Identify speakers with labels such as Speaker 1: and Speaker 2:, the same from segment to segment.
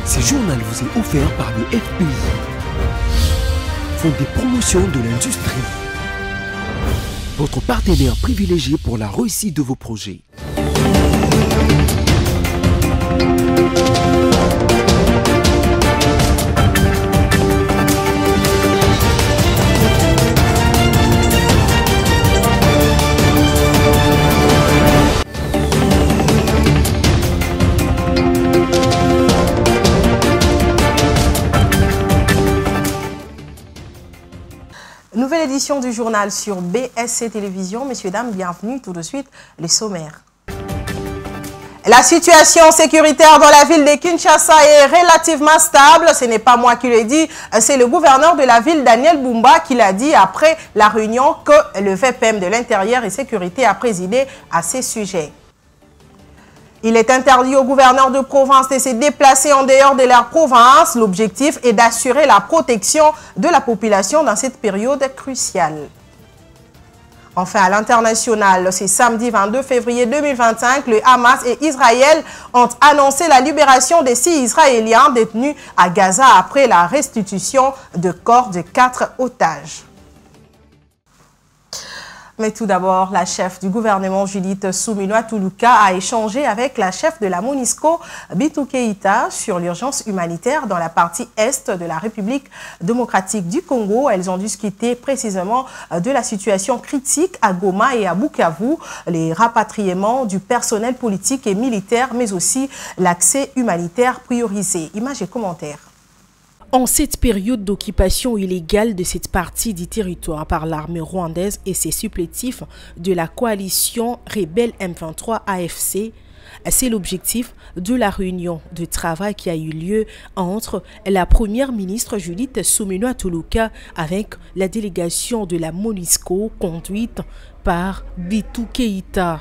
Speaker 1: Ce journal vous est offert par le FPI, Fonds de promotion de l'industrie, votre partenaire privilégié pour la réussite de vos projets.
Speaker 2: Nouvelle édition du journal sur BSC Télévision. Messieurs, dames, bienvenue. Tout de suite, les sommaires. La situation sécuritaire dans la ville de Kinshasa est relativement stable. Ce n'est pas moi qui le dis, c'est le gouverneur de la ville, Daniel Bumba, qui l'a dit après la réunion que le VPM de l'Intérieur et Sécurité a présidé à ces sujets. Il est interdit aux gouverneurs de province de se déplacer en dehors de leur province. L'objectif est d'assurer la protection de la population dans cette période cruciale. Enfin, à l'international, ce samedi 22 février 2025, le Hamas et Israël ont annoncé la libération des 6 Israéliens détenus à Gaza après la restitution de corps de 4 otages. Mais tout d'abord, la chef du gouvernement, Judith Suminwa-Tuluka, a échangé avec la chef de la MONUSCO, Bintou Keïta, sur l'urgence humanitaire dans la partie est de la République démocratique du Congo. Elles ont discuté précisément de la situation critique à Goma et à Bukavu, les rapatriements du personnel politique et militaire, mais aussi l'accès humanitaire priorisé. Images et commentaires.
Speaker 3: En cette période d'occupation illégale de cette partie du territoire par l'armée rwandaise et ses supplétifs de la coalition rebelle M23 AFC, c'est l'objectif de la réunion de travail qui a eu lieu entre la première ministre Judith Suminwa-Tuluka avec la délégation de la MONUSCO conduite par Bintou Keïta.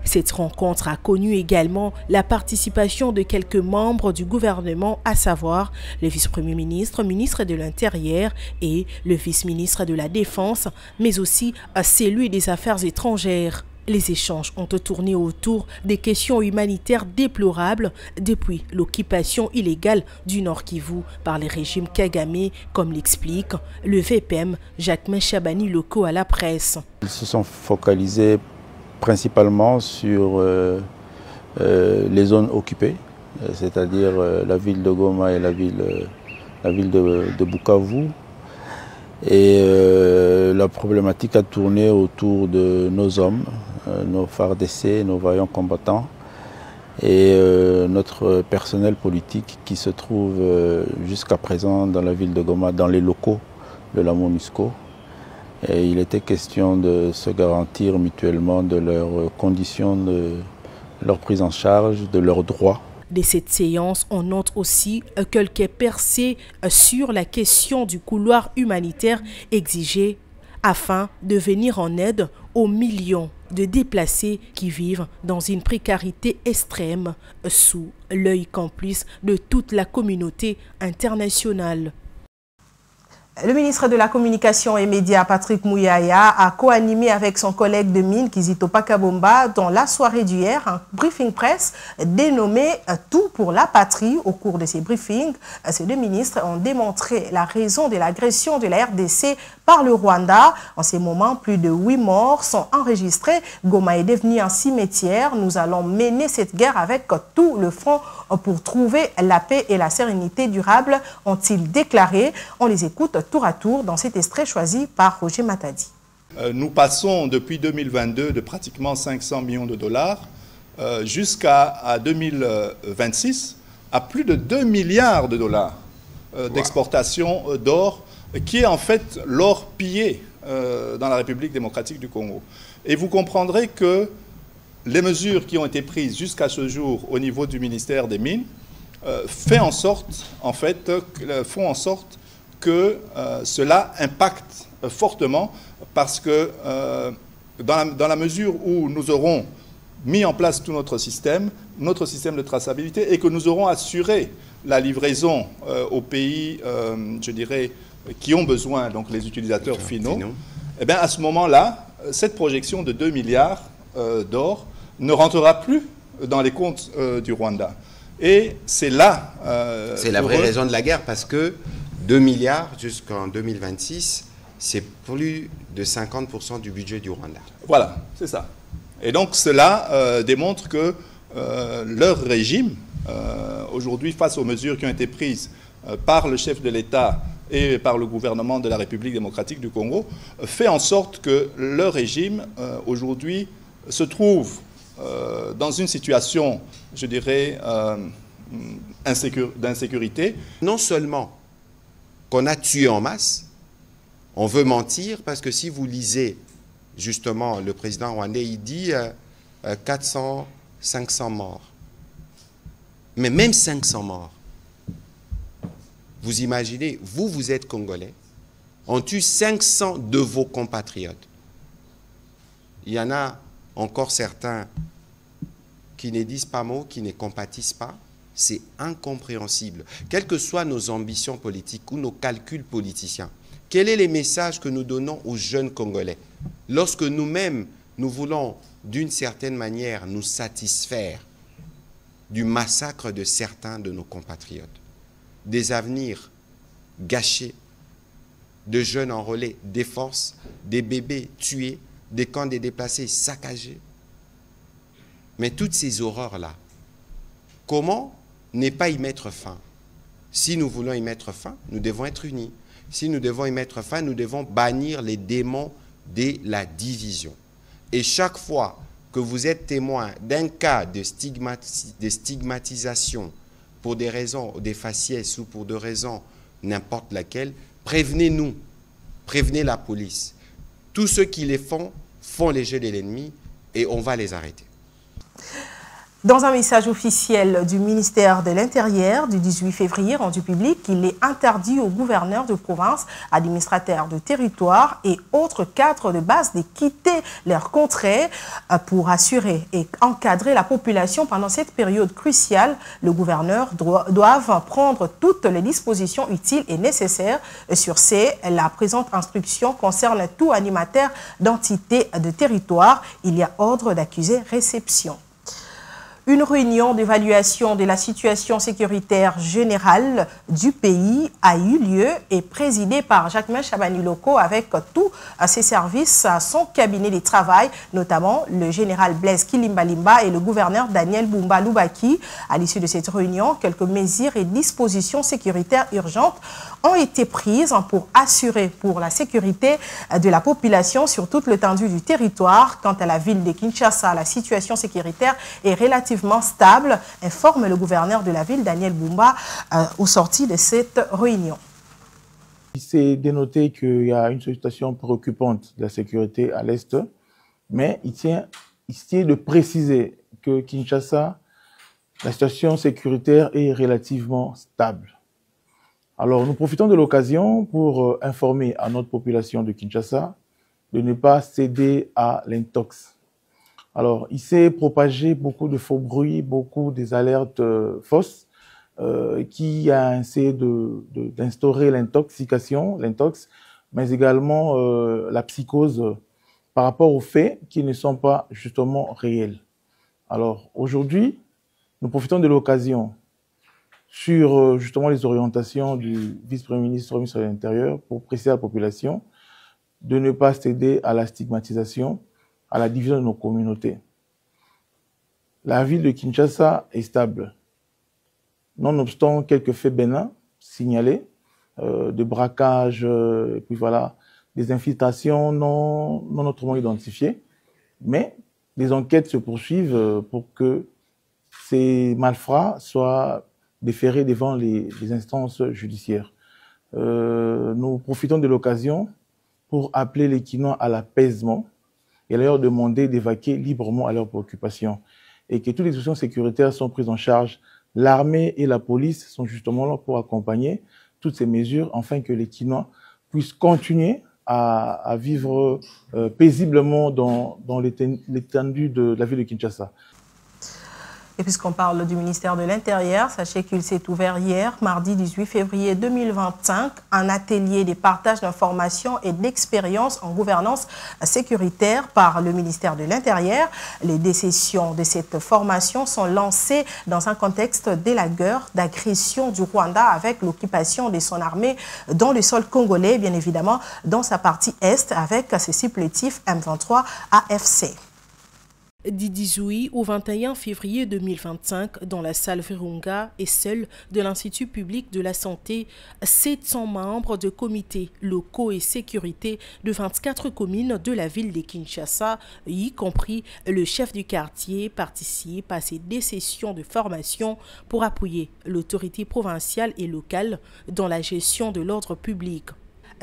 Speaker 3: Cette rencontre a connu également la participation de quelques membres du gouvernement, à savoir le vice-premier ministre, ministre de l'Intérieur et le vice-ministre de la Défense, mais aussi celui des Affaires étrangères. Les échanges ont tourné autour des questions humanitaires déplorables depuis l'occupation illégale du Nord Kivu par les régimes Kagame, comme l'explique le VPM Jacquemin Chabani Loko à la presse.
Speaker 4: Ils se sont focalisés principalement sur les zones occupées, c'est-à-dire la ville de Goma et la ville de Bukavu. Et la problématique a tourné autour de nos hommes, nos FARDC, nos vaillants combattants et notre personnel politique qui se trouve jusqu'à présent dans la ville de Goma, dans les locaux de la MONUSCO. Et il était question de se garantir mutuellement de leurs conditions, de leur prise en charge, de leurs droits.
Speaker 3: De cette séance, on note aussi quelques percées sur la question du couloir humanitaire exigé afin de venir en aide aux millions de déplacés qui vivent dans une précarité extrême sous l'œil complice de toute la communauté internationale.
Speaker 2: Le ministre de la Communication et Médias, Patrick Mouyaya, a co-animé avec son collègue de mine, Kizito Pakabomba, dans la soirée d'hier, un briefing presse dénommé « Tout pour la patrie ». Au cours de ces briefings, ces deux ministres ont démontré la raison de l'agression de la RDC par le Rwanda. En ces moments, plus de 8 morts sont enregistrés. Goma est devenu un cimetière. Nous allons mener cette guerre avec tout le front pour trouver la paix et la sérénité durable, ont-ils déclaré. On les écoute tour à tour dans cet extrait choisi par Roger Matadi.
Speaker 5: Nous passons depuis 2022 de pratiquement 500 millions de dollars jusqu'à 2026 à plus de 2 milliards de dollars d'exportation d'or, qui est en fait l'or pillé dans la République démocratique du Congo. Et vous comprendrez que les mesures qui ont été prises jusqu'à ce jour au niveau du ministère des Mines font en sorte que cela impacte fortement, parce que dans la mesure où nous aurons mis en place tout notre système de traçabilité, et que nous aurons assuré la livraison aux pays, je dirais, qui ont besoin, donc les utilisateurs finaux, eh bien à ce moment-là, cette projection de 2 milliards d'or ne rentrera plus dans les comptes du Rwanda. Et c'est là...
Speaker 6: c'est la vraie raison de la guerre, parce que 2 milliards jusqu'en 2026, c'est plus de 50% du budget du Rwanda.
Speaker 5: Voilà, c'est ça. Et donc cela démontre que leur régime, aujourd'hui, face aux mesures qui ont été prises par le chef de l'État et par le gouvernement de la République démocratique du Congo, fait en sorte que leur régime, aujourd'hui, se trouve dans une situation, je dirais, d'insécurité.
Speaker 6: Non seulement qu'on a tué en masse, on veut mentir, parce que si vous lisez, justement, le président rwandais, il dit 400, 500 morts. Mais même 500 morts, vous imaginez, vous êtes Congolais, on tue 500 de vos compatriotes. Il y en a encore certains qui ne disent pas mot, qui ne compatissent pas. C'est incompréhensible. Quelles que soient nos ambitions politiques ou nos calculs politiciens, quel est le message que nous donnons aux jeunes Congolais lorsque nous-mêmes, nous voulons d'une certaine manière nous satisfaire du massacre de certains de nos compatriotes, des avenirs gâchés, de jeunes enrôlés, des forces, des bébés tués, des camps des déplacés saccagés. Mais toutes ces horreurs-là, comment ne pas y mettre fin? Si nous voulons y mettre fin, nous devons être unis. Si nous devons y mettre fin, nous devons bannir les démons de la division. Et chaque fois que vous êtes témoin d'un cas de stigmatisation pour des raisons des faciès ou pour des raisons n'importe laquelle, prévenez-nous, prévenez la police. Tous ceux qui les font les jeux de l'ennemi et on va les arrêter.
Speaker 2: Dans un message officiel du ministère de l'Intérieur du 18 février rendu public, il est interdit aux gouverneurs de province, administrateurs de territoire et autres cadres de base de quitter leur contrée pour assurer et encadrer la population pendant cette période cruciale. Le gouverneur doit prendre toutes les dispositions utiles et nécessaires. Sur la présente instruction concerne tout animateur d'entité de territoire. Il y a ordre d'accuser réception. Une réunion d'évaluation de la situation sécuritaire générale du pays a eu lieu et présidée par Jacquemain Chabani-Loko avec tous ses services, son cabinet de travail, notamment le général Blaise Kilimbalimba et le gouverneur Daniel Bumba Lubaki. À l'issue de cette réunion, quelques mesures et dispositions sécuritaires urgentes ont été prises pour assurer pour la sécurité de la population sur toute l'étendue du territoire. Quant à la ville de Kinshasa, la situation sécuritaire est relativement stable, informe le gouverneur de la ville, Daniel Bumba, au sorti de cette réunion.
Speaker 7: Il s'est dénoté qu'il y a une situation préoccupante de la sécurité à l'Est, mais il tient de préciser que Kinshasa, la situation sécuritaire est relativement stable. Alors, nous profitons de l'occasion pour informer à notre population de Kinshasa de ne pas céder à l'intox. Alors, il s'est propagé beaucoup de faux bruits, beaucoup des alertes fausses qui a essayé d'instaurer l'intoxication, l'intox, mais également la psychose par rapport aux faits qui ne sont pas justement réels. Alors, aujourd'hui, nous profitons de l'occasion sur justement les orientations du vice-premier ministre de l'Intérieur pour préciser à la population de ne pas céder à la stigmatisation, à la division de nos communautés. La ville de Kinshasa est stable, nonobstant quelques faits bénins signalés, de braquage, et puis voilà, des infiltrations non autrement identifiées, mais des enquêtes se poursuivent pour que ces malfrats soient déférés devant les instances judiciaires. Nous profitons de l'occasion pour appeler les Kinois à l'apaisement et leur demander d'évacuer librement à leurs préoccupations et que toutes les questions sécuritaires sont prises en charge. L'armée et la police sont justement là pour accompagner toutes ces mesures afin que les Kinois puissent continuer à vivre paisiblement dans l'étendue de la ville de Kinshasa.
Speaker 2: Et puisqu'on parle du ministère de l'Intérieur, sachez qu'il s'est ouvert hier, mardi 18 février 2025, un atelier de partage d'informations et d'expériences en gouvernance sécuritaire par le ministère de l'Intérieur. Les décisions de cette formation sont lancées dans un contexte d'élagueur, d'agression du Rwanda avec l'occupation de son armée dans le sol congolais, bien évidemment dans sa partie est avec ses supplétifs M23 AFC.
Speaker 3: Du 18 au 21 février 2025, dans la salle Virunga et celle de l'Institut public de la santé, 700 membres de comités locaux et sécurité de 24 communes de la ville de Kinshasa, y compris le chef du quartier, participent à ces deux sessions de formation pour appuyer l'autorité provinciale et locale dans la gestion de l'ordre public.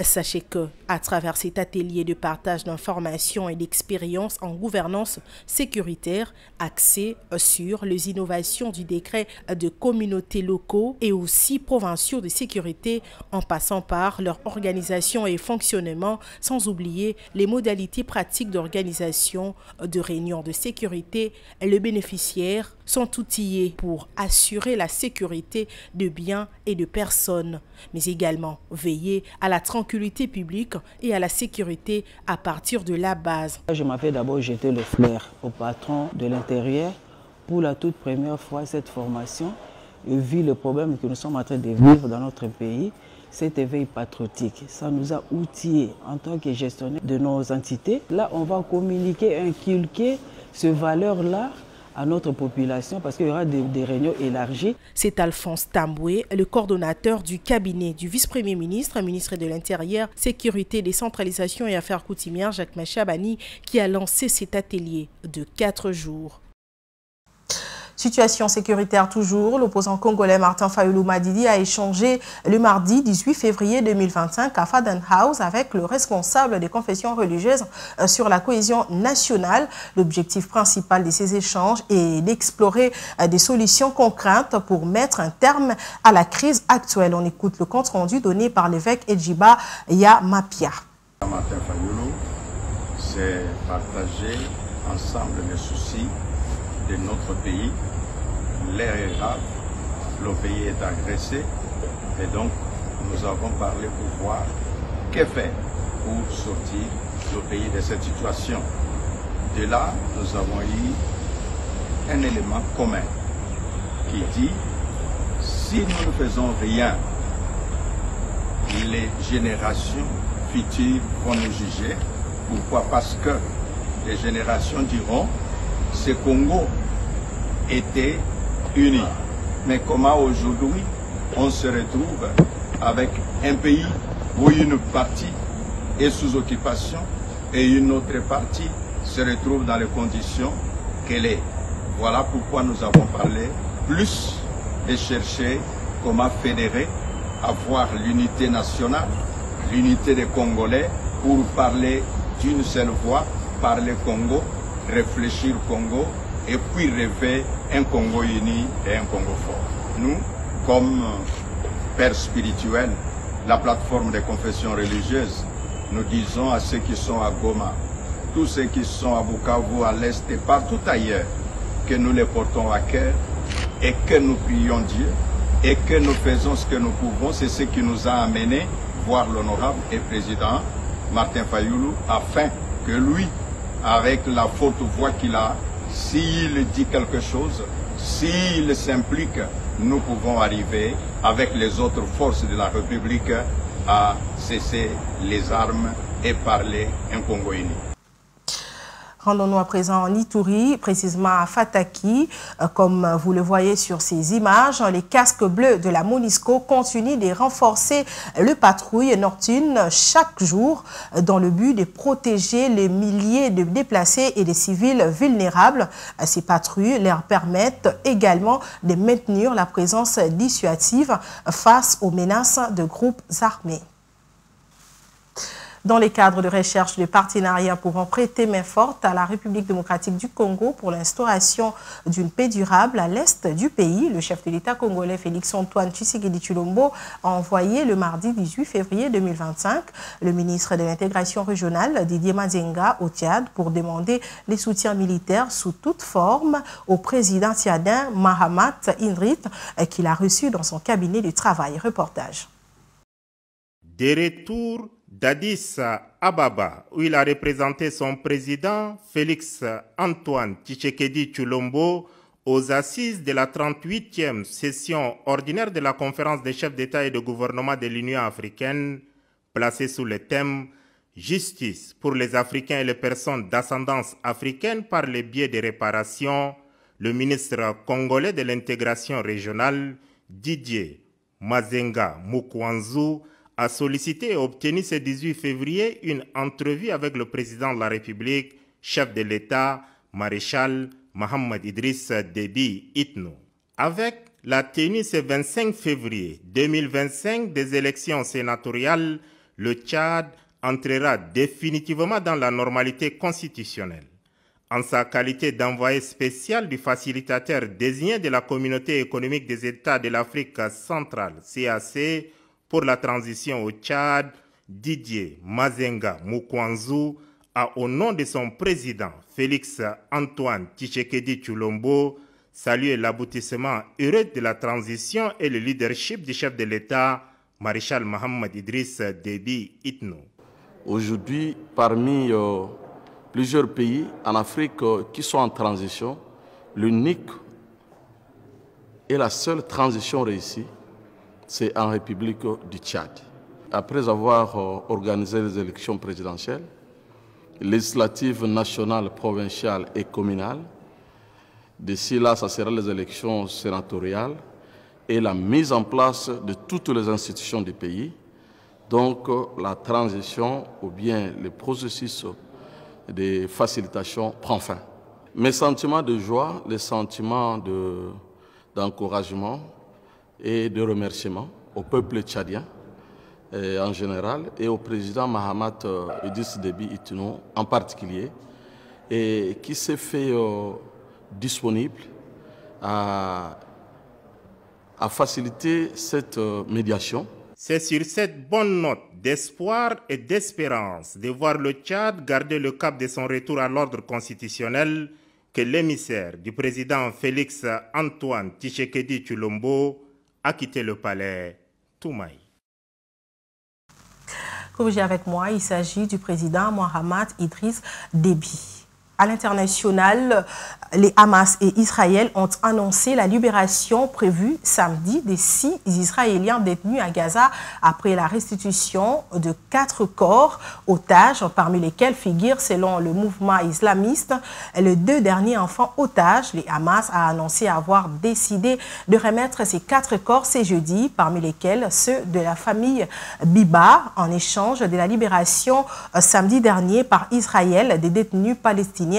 Speaker 3: Sachez que, à travers cet atelier de partage d'informations et d'expériences en gouvernance sécuritaire, axé sur les innovations du décret de communautés locaux et aussi provinciaux de sécurité, en passant par leur organisation et fonctionnement, sans oublier les modalités pratiques d'organisation de réunions de sécurité, les bénéficiaires sont outillés pour assurer la sécurité de biens et de personnes, mais également veiller à la tranquillité publique et à la sécurité à partir de la base.
Speaker 8: Je m'avais d'abord jeté le flair au patron de l'Intérieur pour la toute première fois cette formation et vu le problème que nous sommes en train de vivre dans notre pays, cet éveil patriotique, ça nous a outillés en tant que gestionnaires de nos entités. Là, on va communiquer, inculquer ces valeurs-là à notre population parce qu'il y aura des réunions élargies.
Speaker 3: C'est Alphonse Tamboué, le coordonnateur du cabinet du vice-premier ministre, ministre de l'Intérieur, Sécurité, Décentralisation et Affaires coutumières, Jacques Chabani, qui a lancé cet atelier de 4 jours.
Speaker 2: Situation sécuritaire toujours, l'opposant congolais Martin Fayulu Madidi a échangé le mardi 18 février 2025 à Faden House avec le responsable des confessions religieuses sur la cohésion nationale. L'objectif principal de ces échanges est d'explorer des solutions concrètes pour mettre un terme à la crise actuelle. On écoute le compte rendu donné par l'évêque Edjiba Yamapia.
Speaker 9: Martin Fayulu, c'est partager ensemble les soucis de notre pays. L'air est grave, le pays est agressé et donc nous avons parlé pour voir qu'est fait pour sortir le pays de cette situation. De là, nous avons eu un élément commun qui dit si nous ne faisons rien, les générations futures vont nous juger. Pourquoi? Parce que les générations diront ce Congo était unis. Mais comment aujourd'hui on se retrouve avec un pays où une partie est sous occupation et une autre partie se retrouve dans les conditions qu'elle est. Voilà pourquoi nous avons parlé plus de chercher comment fédérer, avoir l'unité nationale, l'unité des Congolais pour parler d'une seule voix, parler Congo, réfléchir Congo, et puis rêver un Congo uni et un Congo fort. Nous, comme pères spirituels, la plateforme des confessions religieuses, nous disons à ceux qui sont à Goma, tous ceux qui sont à Bukavu, à l'Est et partout ailleurs, que nous les portons à cœur et que nous prions Dieu et que nous faisons ce que nous pouvons. C'est ce qui nous a amenés voir l'honorable et président Martin Fayulu, afin que lui, avec la forte voix qu'il a, s'il dit quelque chose, s'il s'implique, nous pouvons arriver avec les autres forces de la République à cesser les armes et parler un Congo uni.
Speaker 2: Rendons-nous à présent en Ituri, précisément à Fataki. Comme vous le voyez sur ces images, les casques bleus de la MONUSCO continuent de renforcer le patrouille nocturne chaque jour dans le but de protéger les milliers de déplacés et des civils vulnérables. Ces patrouilles leur permettent également de maintenir la présence dissuasive face aux menaces de groupes armés. dans les cadres de recherche de partenariat pouvant prêter main forte à la République démocratique du Congo pour l'instauration d'une paix durable à l'est du pays. Le chef de l'État congolais Félix-Antoine Tshisekedi Tshilombo a envoyé le mardi 18 février 2025 le ministre de l'intégration régionale Didier Mazenga au Tchad pour demander les soutiens militaires sous toute forme au président tchadien Mahamat Idriss qu'il a reçu dans son cabinet de travail. Reportage.
Speaker 10: Des retours d'Addis Ababa, où il a représenté son président Félix-Antoine Tshisekedi Tshilombo aux assises de la 38e session ordinaire de la conférence des chefs d'État et de gouvernement de l'Union africaine, placée sous le thème « Justice pour les Africains et les personnes d'ascendance africaine par le biais des réparations », le ministre congolais de l'intégration régionale, Didier Mazenga Mukwanzu, a sollicité et obtenu ce 18 février une entrevue avec le président de la République, chef de l'État, maréchal Mohamed Idriss Déby Itno. Avec la tenue ce 25 février 2025 des élections sénatoriales, le Tchad entrera définitivement dans la normalité constitutionnelle. En sa qualité d'envoyé spécial du facilitateur désigné de la Communauté économique des États de l'Afrique centrale, CAC, pour la transition au Tchad, Didier Mazenga Mukwanzu a, au nom de son président Félix-Antoine Tshisekedi Tshilombo, salué l'aboutissement heureux de la transition et le leadership du chef de l'État, maréchal Mohamed Idriss Déby Itno.
Speaker 11: Aujourd'hui, parmi plusieurs pays en Afrique qui sont en transition, l'unique et la seule transition réussie, c'est en République du Tchad. Après avoir organisé les élections présidentielles, législatives nationales, provinciales et communales, d'ici là, ça sera les élections sénatoriales et la mise en place de toutes les institutions du pays. Donc la transition ou bien le processus de facilitation prend fin. Mes sentiments de joie, les sentiments d'encouragement et de remerciement au peuple tchadien en général et au président Mahamat Idriss Déby Itno en particulier, et qui s'est fait disponible à faciliter cette médiation.
Speaker 10: C'est sur cette bonne note d'espoir et d'espérance de voir le Tchad garder le cap de son retour à l'ordre constitutionnel que l'émissaire du président Félix-Antoine Tshisekedi Tshilombo a quitté le palais Toumaï.
Speaker 2: Corrigez avec moi, il s'agit du président Mohamed Idriss Déby. À l'international, les Hamas et Israël ont annoncé la libération prévue samedi des 6 Israéliens détenus à Gaza après la restitution de 4 corps otages, parmi lesquels figurent, selon le mouvement islamiste, les 2 derniers enfants otages. Les Hamas a annoncé avoir décidé de remettre ces 4 corps ce jeudi, parmi lesquels ceux de la famille Biba, en échange de la libération samedi dernier par Israël des détenus palestiniens,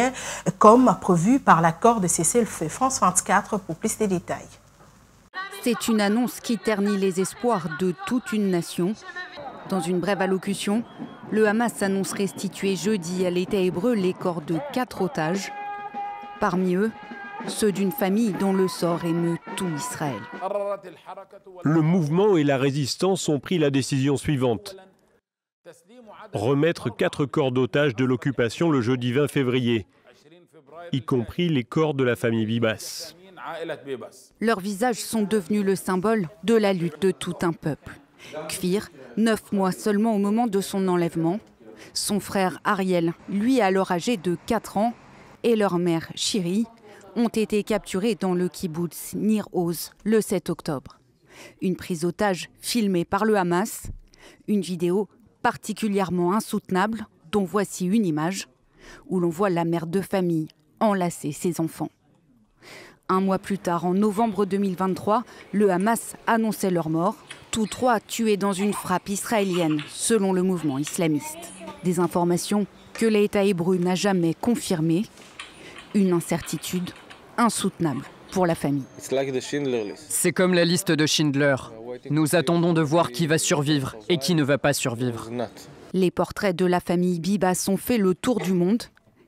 Speaker 2: comme prévu par l'accord de cessez-le-feu. France 24 pour plus de détails.
Speaker 12: C'est une annonce qui ternit les espoirs de toute une nation. Dans une brève allocution, le Hamas annonce restituer jeudi à l'État hébreu les corps de 4 otages. Parmi eux, ceux d'une famille dont le sort émeut tout Israël.
Speaker 13: Le mouvement et la résistance ont pris la décision suivante. Remettre 4 corps d'otages de l'occupation le jeudi 20 février, y compris les corps de la famille Bibas.
Speaker 12: Leurs visages sont devenus le symbole de la lutte de tout un peuple. Kfir, 9 mois seulement au moment de son enlèvement. Son frère Ariel, lui alors âgé de 4 ans, et leur mère Shiri, ont été capturés dans le kibboutz Nir Oz le 7 octobre. Une prise d'otage filmée par le Hamas, une vidéo particulièrement insoutenable, dont voici une image, où l'on voit la mère de famille enlacer ses enfants. Un mois plus tard, en novembre 2023, le Hamas annonçait leur mort, tous 3 tués dans une frappe israélienne, selon le mouvement islamiste. Des informations que l'État hébreu n'a jamais confirmées, une incertitude insoutenable pour la famille.
Speaker 14: C'est comme la liste de Schindler. Nous attendons de voir qui va survivre et qui ne va pas survivre.
Speaker 12: Les portraits de la famille Bibas ont fait le tour du monde,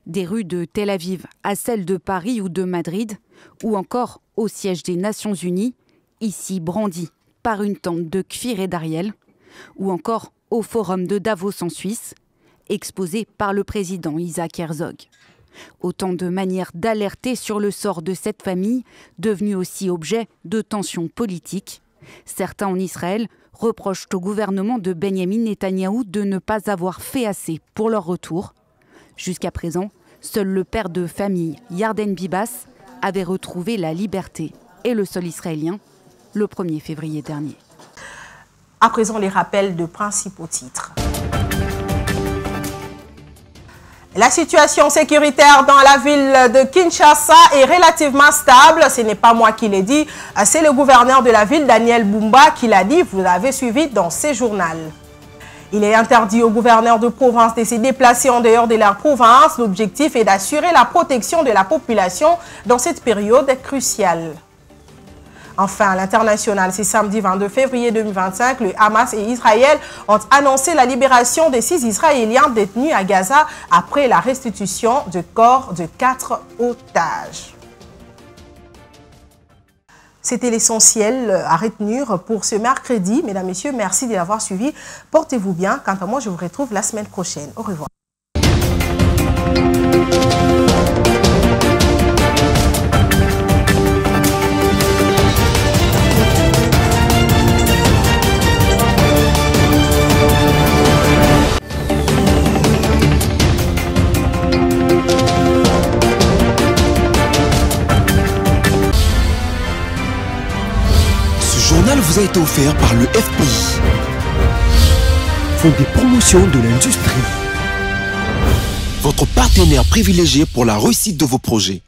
Speaker 12: des rues de Tel Aviv à celles de Paris ou de Madrid, ou encore au siège des Nations Unies, ici brandi par une tente de Kfir et d'Ariel, ou encore au forum de Davos en Suisse, exposé par le président Isaac Herzog. Autant de manières d'alerter sur le sort de cette famille, devenue aussi objet de tensions politiques. Certains en Israël reprochent au gouvernement de Benjamin Netanyahou de ne pas avoir fait assez pour leur retour. Jusqu'à présent, seul le père de famille, Yarden Bibas, avait retrouvé la liberté et le sol israélien le 1er février dernier.
Speaker 2: À présent, les rappels de principaux titres. La situation sécuritaire dans la ville de Kinshasa est relativement stable. Ce n'est pas moi qui l'ai dit, c'est le gouverneur de la ville, Daniel Bumba, qui l'a dit. Vous l'avez suivi dans ce journal. Il est interdit aux gouverneurs de province de se déplacer en dehors de leur province. L'objectif est d'assurer la protection de la population dans cette période cruciale. Enfin, à l'international, ce samedi 22 février 2025, le Hamas et Israël ont annoncé la libération des 6 Israéliens détenus à Gaza après la restitution du corps de 4 otages. C'était l'essentiel à retenir pour ce mercredi. Mesdames, Messieurs, merci de l'avoir suivi. Portez-vous bien. Quant à moi, je vous retrouve la semaine prochaine. Au revoir.
Speaker 1: Ce journal vous a été offert par le FPI, Fonds des promotions de l'industrie, votre partenaire privilégié pour la réussite de vos projets.